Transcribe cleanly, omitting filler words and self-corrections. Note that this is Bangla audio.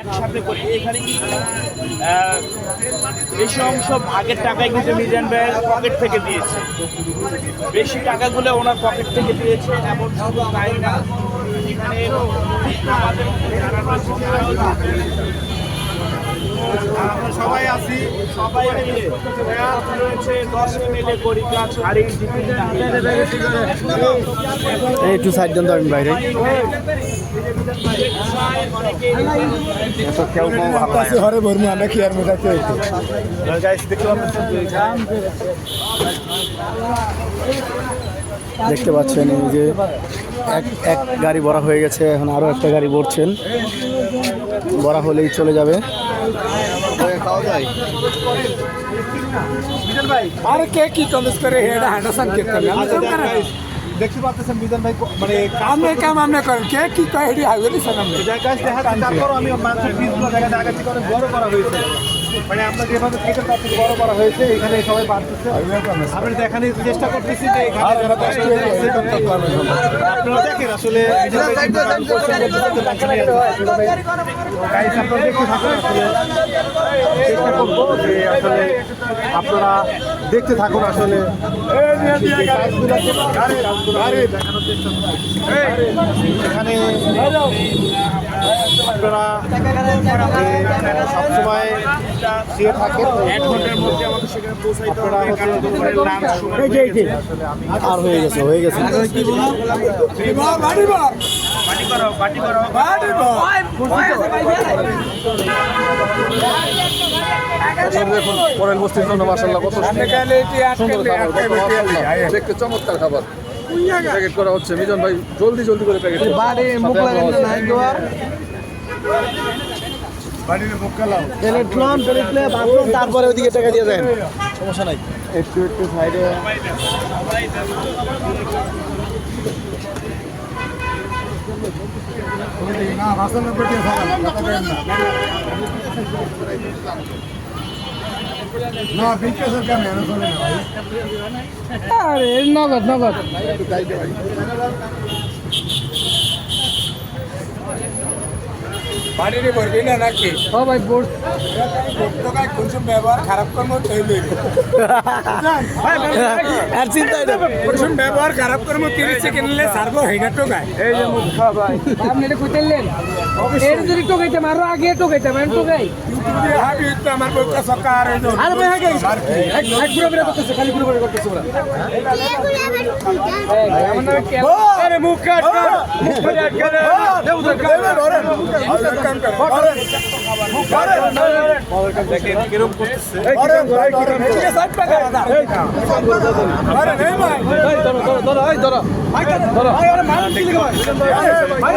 একসাথে করি এখানে কিন্তু বেশি অংশ ভাগের টাকায় কিন্তু মিজান ভাইয়ের পকেট থেকে দিয়েছে, বেশি টাকাগুলো ওনার পকেট থেকে দিয়েছে। এবং শুধু তাই না, এখানে আমাদের যারা আমরা সবাই আছি, সবাই মিলে রয়েছে 10 মিলে করিকা শাড়ি একটু সাইড দেন তো আমি বাইরে কেউ হরে ভরমু আমরা কি আর মেটাতে হইতো গাইস দেখতে পাচ্ছেন এই যে এক গাড়ি ভরা হয়ে গেছে, এখন আরো একটা গাড়ি ভরছেন, ভরা হলেই চলে যাবে। আরে কে কি কমেন্ট করে হেডা হাঁটাসান কে করে দেখতে পাচ্ছেন বিজন ভাই মানে কামে করেন কে কি কয় হেডি হাইওয়ে সামনে গাইস দেখা তারপর আমি মানুষের পিসগুলো জায়গাটা আগে থেকে অনেক বড় করা হয়েছে, মানে আমরা যেভাবে থেকে তার থেকে বড় করা হয়েছে এখানে সবাই পারতেছে। আমরা দেখানোর চেষ্টা করতেছি যে এখানে আপনারা দেখেন আসলে চেষ্টা করবো যে আসলে আপনারা দেখতে থাকুন আসলে এখানে আপনারা সবসময় শুয়ে থাকেন, 1 ঘন্টার মধ্যে আমাদের সেখানে পৌঁছাইতে হবে। আর হয়ে গেছে দেখুন পরের বস্তির জন্য মাশাআল্লাহ কত সুন্দর খাবার, দেখতে চমৎকার খাবার প্যাকেট করা হচ্ছে। মিজান ভাই জলদি করে প্যাকেট তারপরে ওইদিকে টাকা দিয়ে দেন, সমস্যা নাই। একটু সাইডে আরে নগদ বাড়িতে করবি না নাকি? ও ভাই বোর্ড কোন ব্যবহার খারাপ করবো আর চিন্তা কোন ব্যবহার খারাপ করবো 30 সেকেন্ড নিলে সারবো হেগা টোকায়। এই যে মুখা ভাই আপনি এটা কইতেলেন এর যদি টোকাইতে মারো আগে টোকাইতে মানে টোকাই ইউটিউবে হাবি তো আমার বউকা সরকার এই আরে ভাই আগে এক পুরো বেরা করতেছে, খালি পুরো বেরা করতেছে ওরা। আরে মুখ কাট মুখ কাট করে দেউ দেউ করে কাম করে দেখেন কিরকম করতেছে। আরে ভাই কিরকম ঠিক আছে সাইড পাকা আরে নেই ভাই ধরো ভাই ধরো আরে মার দিলে ভাই